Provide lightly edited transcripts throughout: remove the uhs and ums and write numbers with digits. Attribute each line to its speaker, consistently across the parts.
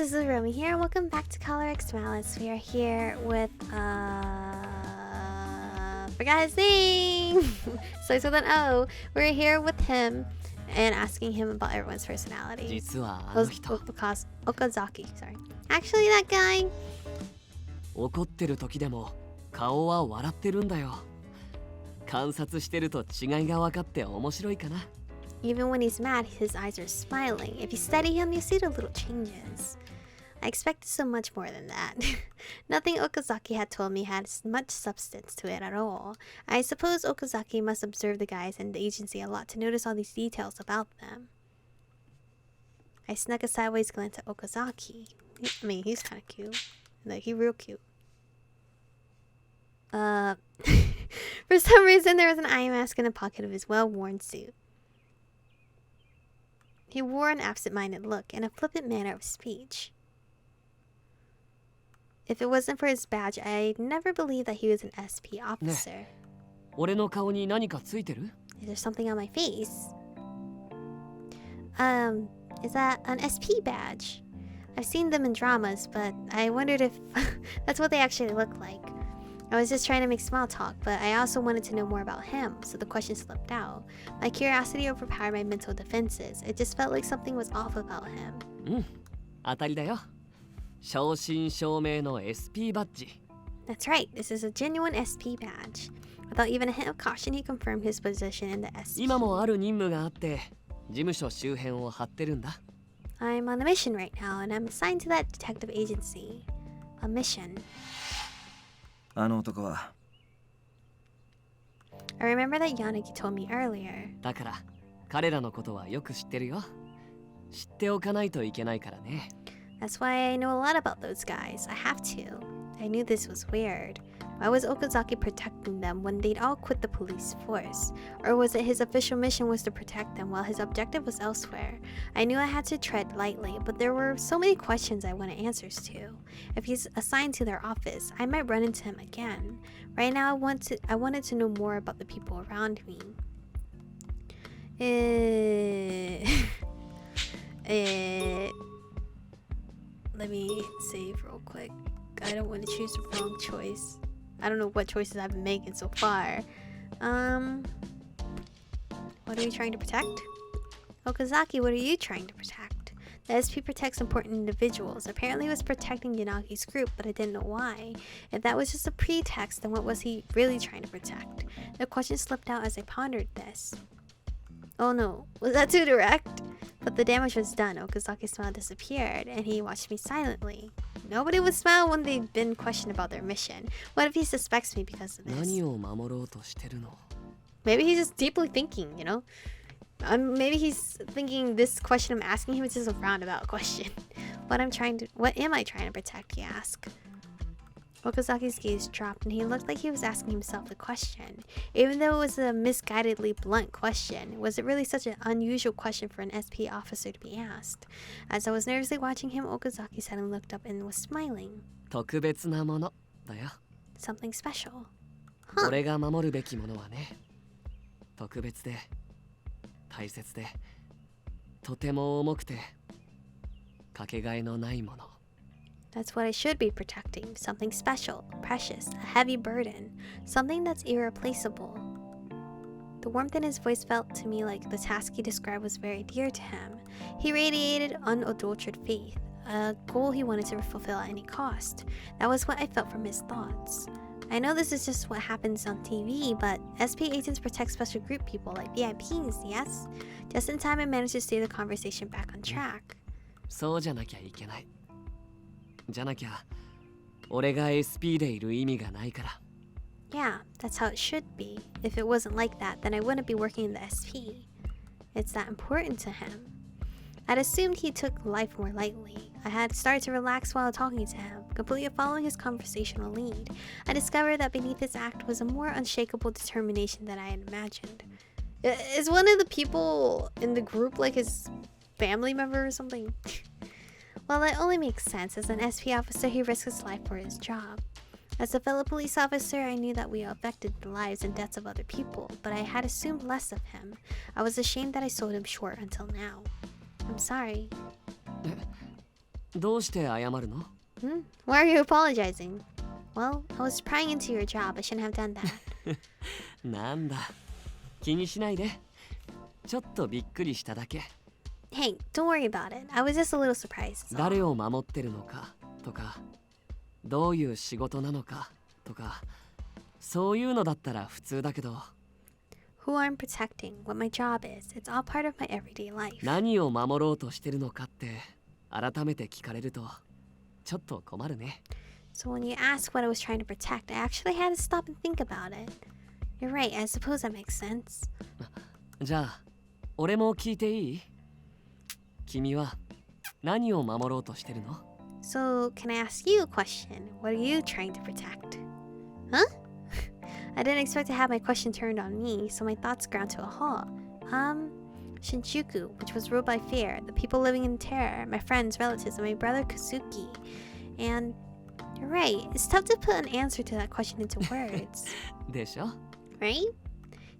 Speaker 1: this is Aromie here, and welcome back to Color X Malice. We are here with forgot his name. Starts with an O. We're here with him and asking him about everyone's personality. Okazaki, sorry. Actually, that guy.
Speaker 2: 怒ってる時でも顔は笑ってるんだよ。観察してると違いが分かって面白いかな。
Speaker 1: Even when he's mad, his eyes are smiling. If you study him, you see the little changes. I expected so much more than that. Nothing Okazaki had told me had much substance to it at all. I suppose Okazaki must observe the guys and the agency a lot to notice all these details about them. I snuck a sideways glance at Okazaki. I mean, he's kind of cute. Like, he's real cute. For some reason, there was an eye mask in the pocket of his well-worn suit. He wore an absent-minded look and a flippant manner of speech. If it wasn't for his badge, I'd never believe that he was an SP officer.
Speaker 2: 俺の顔に何かついてる?
Speaker 1: Is there something on my face? Is that an SP badge? I've seen them in dramas, but I wondered if that's what they actually look like. I was just trying to make small talk, but I also wanted to know more about him, so the question slipped out. My curiosity overpowered my mental defenses. It just felt like something was off about him.
Speaker 2: 当たりだよ。正真正銘の SP バッジ。
Speaker 1: That's right, this is a genuine SP badge. Without even a hint of caution, he confirmed his position in the SP.
Speaker 2: 今もある任務があって、事務所周辺を張ってるんだ。
Speaker 1: I'm on a mission right now, and I'm assigned to that detective agency. A mission.
Speaker 3: あの男は
Speaker 1: I remember that Yanagi told me earlier.
Speaker 2: だから彼らのことはよく知ってるよ。知っておかないといけないからね。
Speaker 1: That's why I know a lot about those guys. I have to. I knew this was weird. Why was Okazaki protecting them when they'd all quit the police force? Or was it his official mission was to protect them while his objective was elsewhere? I knew I had to tread lightly, but there were so many questions I wanted answers to. If he's assigned to their office, I might run into him again. Right now, I wanted to know more about the people around me. Let me save real quick. I don't want to choose the wrong choice. I don't know what choices I've been making so far. What are we trying to protect? Okazaki, what are you trying to protect? The SP protects important individuals. Apparently he was protecting Yanagi's group, but I didn't know why. If that was just a pretext, then what was he really trying to protect? The question slipped out as I pondered this. Oh no, was that too direct? But the damage was done. Okazaki's smile disappeared, and he watched me silently. Nobody would smile when they've been questioned about their mission. What if he suspects me because of this?
Speaker 2: 何を守ろうとしてるの?
Speaker 1: Maybe he's just deeply thinking, you know? Maybe he's thinking this question I'm asking him is just a roundabout question. What am I trying to protect, he asked. Okazaki's gaze dropped, and he looked like he was asking himself the question. Even though it was a misguidedly blunt question, was it really such an unusual question for an SP officer to be asked? As I was nervously watching him, Okazaki suddenly looked up and was smiling.
Speaker 2: 特別なものだよ。
Speaker 1: Something special. Huh.
Speaker 2: 俺が守るべきものはね、特別で、大切で、とても重くて、かけがえのないもの。
Speaker 1: That's what I should be protecting. Something special, precious, a heavy burden. Something that's irreplaceable. The warmth in his voice felt to me like the task he described was very dear to him. He radiated unadulterated faith, a goal he wanted to fulfill at any cost. That was what I felt from his thoughts. I know this is just what happens on TV, but SP agents protect special group people like VIPs, yes? Just in time I managed to steer the conversation back on track.
Speaker 2: そうじゃなきゃいけない。 じゃなきゃ、俺が SP でいる意味がないから。
Speaker 1: Yeah, that's how it should be. If it wasn't like that, then I wouldn't be working in the SP. It's that important to him. I'd assumed he took life more lightly. I had started to relax while talking to him, completely following his conversational lead. I discovered that beneath his act was a more unshakable determination than I had imagined. Is one of the people in the group like his family member or something? Well, that only makes sense. As an SP officer, he risks his life for his job. As a fellow police officer, I knew that we affected the lives and deaths of other people, but I had assumed less of him. I was ashamed that I sold him short until now. I'm sorry.
Speaker 2: どうして謝るの？
Speaker 1: Why are you apologizing? Well, I was prying into your job. I shouldn't have done that.
Speaker 2: なんだ、気にしないで。ちょっとびっくりしただけ。
Speaker 1: Hey, don't worry about it. I was just a little surprised.
Speaker 2: 誰を守ってるのかとか、どういう仕事なのかとか、そういうのだったら普通だけど。
Speaker 1: Who I'm protecting, what my job is, it's all part of my everyday life.
Speaker 2: 何を守ろうとしてるのかって改めて聞かれるとちょっと困るね。
Speaker 1: So when you ask what I was trying to protect, I actually had to stop and think about it. You're right, I suppose that makes sense.
Speaker 2: じゃあ、俺も聞いていい？君は何を守ろうとしてるの？
Speaker 1: So, can I ask you a question? What are you trying to protect? Huh? I didn't expect to have my question turned on me, so my thoughts ground to a halt. Shinjuku, which was ruled by fear, the people living in terror, my friends, relatives, and my brother Kazuki. And you're right, it's tough to put an answer to that question into words.
Speaker 2: でしょ？
Speaker 1: Right?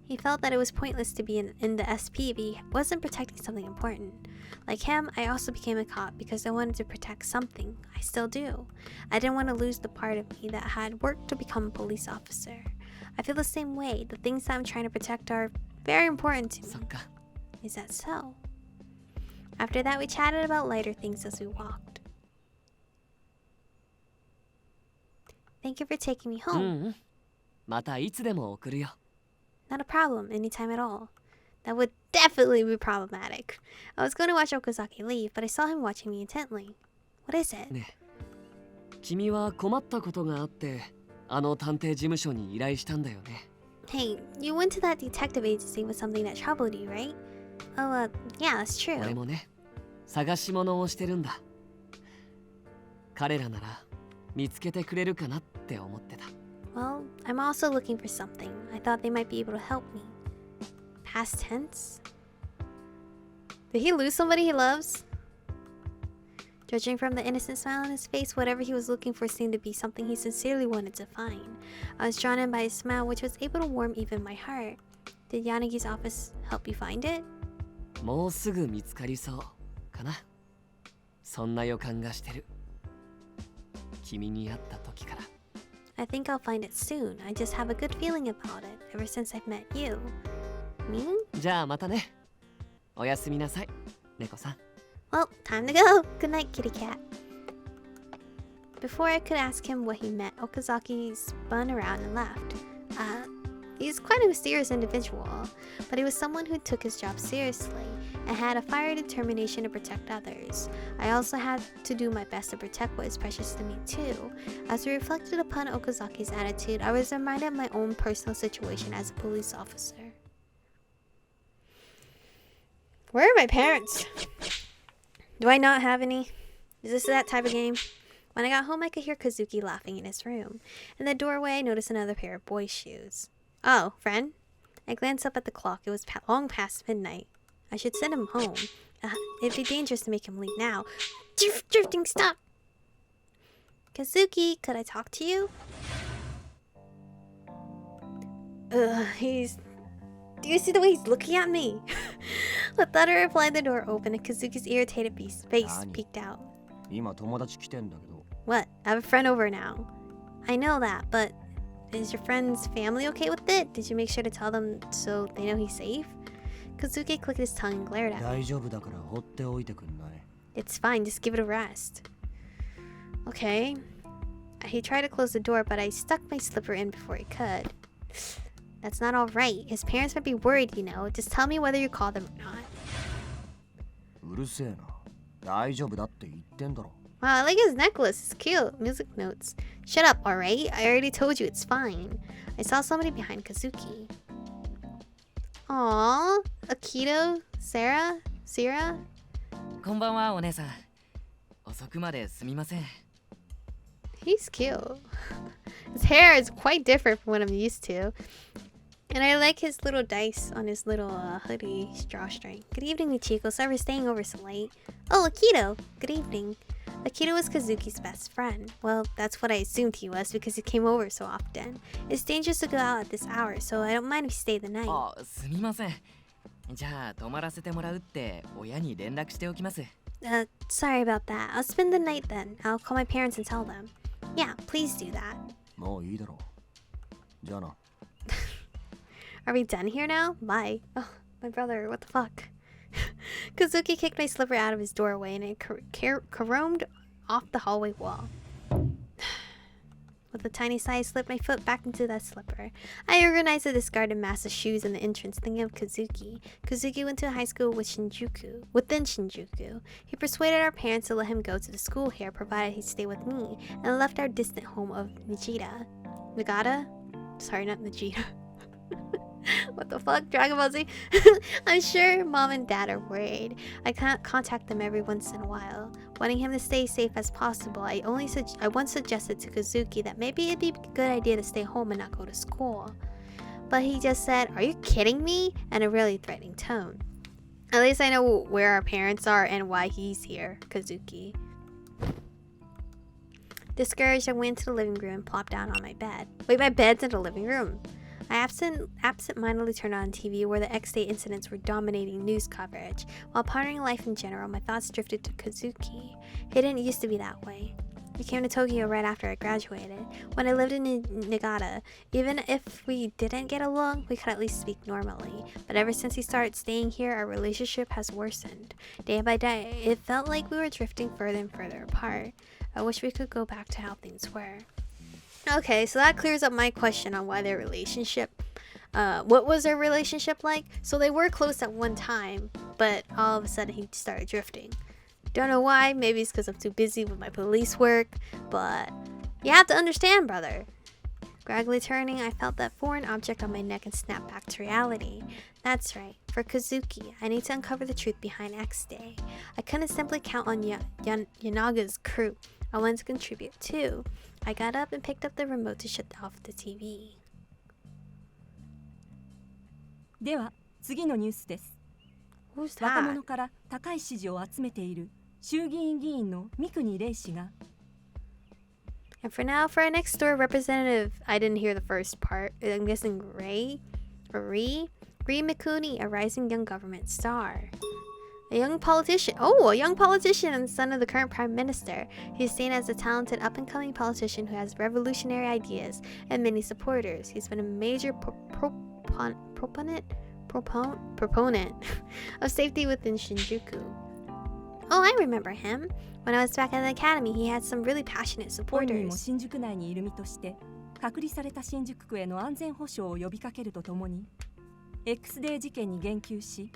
Speaker 1: He felt that it was pointless to be in the SP if he wasn't protecting something important. Like him, I also became a cop because I wanted to protect something. I still do. I didn't want to lose the part of me that had worked to become a police officer. I feel the same way. The things that I'm trying to protect are very important to me.
Speaker 2: そっか。
Speaker 1: Is that so? After that, we chatted about lighter things as we walked. Thank you for taking me
Speaker 2: う
Speaker 1: home.
Speaker 2: ん。またいつでも送るよ。
Speaker 1: Not a problem, anytime at all. That would definitely be problematic. I was going to watch Okazaki leave, but I saw him watching me intently. What is it?
Speaker 2: ねえ、君は困ったことがあってあの探偵事務所に依頼したんだよね。
Speaker 1: Hey, you went to that detective agency with something that troubled you, right? Oh, yeah, that's true.
Speaker 2: 俺もね、探し物をしてるんだ。彼らなら見つけてくれるかなって思ってた。
Speaker 1: Well, I'm also looking for something. I thought they might be able to help me. Past tense? Did he lose somebody he loves? Judging from the innocent smile on his face, whatever he was looking for seemed to be something he sincerely wanted to find. I was drawn in by his smile, which was able to warm even my heart. Did Yanagi's office help you find it?
Speaker 2: もうすぐ見つかりそうかな。そんな予感がしてる。君に会った時から。
Speaker 1: I think I'll find it soon. I just have a good feeling about it ever since I've met you. Me?
Speaker 2: じゃあまたね。おやすみなさい、猫さん。
Speaker 1: Well, time to go. Good night, kitty cat. Before I could ask him what he meant, Okazaki spun around and left. He's quite a mysterious individual, but he was someone who took his job seriously and had a fiery determination to protect others. I also had to do my best to protect what is precious to me too. As I reflected upon Okazaki's attitude, I was reminded of my own personal situation as a police officer. Where are my parents? Do I not have any? Is this that type of game? When I got home, I could hear Kazuki laughing in his room. In the doorway, I noticed another pair of boy shoes. Oh, friend? I glanced up at the clock. It was long past midnight. I should send him home. It'd be dangerous to make him leave now. Drifting, stop! Kazuki, could I talk to you? Do you see the way he's looking at me? Without a reply, the door opened and Kazuki's irritated face peeked out.
Speaker 3: 今友達来てんだけど。
Speaker 1: What? I have a friend over now. I know that, but is your friend's family okay with it? Did you make sure to tell them so they know he's safe? Kazuki clicked his tongue and glared at me.
Speaker 3: 大丈夫だから放っておいてくんない。
Speaker 1: It's fine, just give it a rest. Okay. He tried to close the door, but I stuck my slipper in before he could. That's not alright. His parents might be worried, you know. Just tell me whether you call them or not.
Speaker 3: うるせえな。大丈夫だって言ってんだろ。
Speaker 1: Wow, I like his necklace. It's cute. Music notes. Shut up, alright? I already told you it's fine. I saw somebody behind Kazuki. Aww. Akito? Sarah? Sierra?
Speaker 4: こんばんは、お姉さん。遅くまですみません。
Speaker 1: He's cute. His hair is quite different from what I'm used to. And I like his little dice on his little hoodie drawstring. Good evening, Michiko. Sorry for staying over so late. Oh, Akito. Good evening. Akito was Kazuki's best friend. Well, that's what I assumed he was because he came over so often. It's dangerous to go out at this hour, so I don't mind if you stay the night.
Speaker 4: あ、すみません。じゃあ、泊まらせてもらうって親に連絡しておきます。
Speaker 1: Sorry about that. I'll spend the night then. I'll call my parents and tell them. Yeah, please do that.
Speaker 3: もういいだろう。じゃあな。
Speaker 1: Are we done here now? Bye. Oh, my brother, what the fuck? Kazuki kicked my slipper out of his doorway and it caromed off the hallway wall. With a tiny sigh, I slipped my foot back into that slipper. I organized a discarded mass of shoes in the entrance, thinking of Kazuki. Kazuki went to a high school within Shinjuku. He persuaded our parents to let him go to the school here, provided he stayed with me, and left our distant home of Nagata? Sorry, not Najita. What the fuck? Dragon Ball Z? I'm sure mom and dad are worried. I can't contact them every once in a while. Wanting him to stay safe as possible, I once suggested to Kazuki that maybe it'd be a good idea to stay home and not go to school. But he just said, "Are you kidding me?" in a really threatening tone. At least I know where our parents are and why he's here, Kazuki. Discouraged, I went to the living room and plopped down on my bed. Wait, my bed's in the living room? I absent-mindedly turned on TV where the X-Day incidents were dominating news coverage. While pondering life in general, my thoughts drifted to Kazuki. He didn't used to be that way. He came to Tokyo right after I graduated. When I lived in Niigata, even if we didn't get along, we could at least speak normally. But ever since he started staying here, our relationship has worsened. Day by day, it felt like we were drifting further and further apart. I wish we could go back to how things were. Okay, so that clears up my question on why their relationship, what was their relationship like? So they were close at one time, but all of a sudden he started drifting. Don't know why, maybe it's because I'm too busy with my police work, but you have to understand, brother. Gradually turning, I felt that foreign object on my neck and snapped back to reality. That's right, for Kazuki, I need to uncover the truth behind X-Day. I couldn't simply count on Yanaga's crew. I wanted to contribute too. I got up and picked up the remote to shut off the TV.
Speaker 5: では次のニュースです。
Speaker 1: Who's
Speaker 5: 若
Speaker 1: that?
Speaker 5: 者から高い支持を集めている衆議院議員の三国玲氏が
Speaker 1: And for now, for our next door representative, I didn't hear the first part. I'm guessing Rie Mikuni, a rising young government star. A young politician and son of the current prime minister. He's seen as a talented up-and-coming politician who has revolutionary ideas and many supporters. He's been a major proponent of safety within Shinjuku. Oh, I remember him. When I was back at the academy, he had some really passionate
Speaker 5: 本人も
Speaker 1: supporters.
Speaker 5: 新宿内にいる身として隔離された新宿区への安全保障を呼びかけるとともに X デー事件に言及し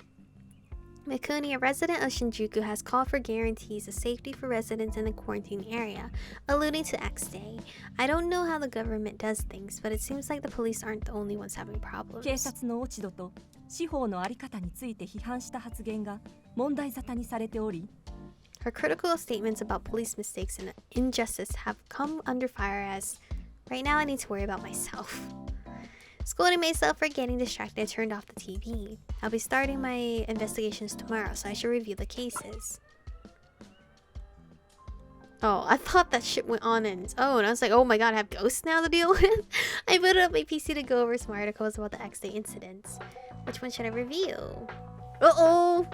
Speaker 1: Mikuni, a resident of Shinjuku, has called for guarantees of safety for residents in the quarantine area, alluding to X-Day. I don't know how the government does things, but it seems like the police aren't the only ones having
Speaker 5: 警
Speaker 1: problems.
Speaker 5: 察の落ち度と司法の在り方について批判した発言が問題沙汰にされており
Speaker 1: Her critical statements about police mistakes and injustice have come under fire as, right now I need to worry about myself. Scolding myself for getting distracted, I turned off the TV. I'll be starting my investigations tomorrow, so I should review the cases. Oh, I thought that shit went on in its own. I was like, oh my god, I have ghosts now to deal with? I booted up my PC to go over some articles about the X-Day incidents. Which one should I review? Uh-oh!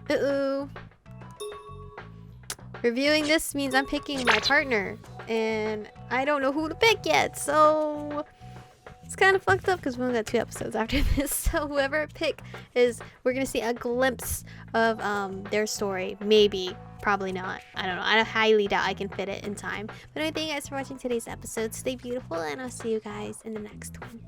Speaker 1: Uh-oh. Reviewing this means I'm picking my partner. And I don't know who to pick yet, so... It's kind of fucked up because we only got 2 episodes after this. So whoever I pick is... We're going to see a glimpse of their story. Maybe. Probably not. I don't know. I highly doubt I can fit it in time. But anyway, thank you guys for watching today's episode. Stay beautiful and I'll see you guys in the next one.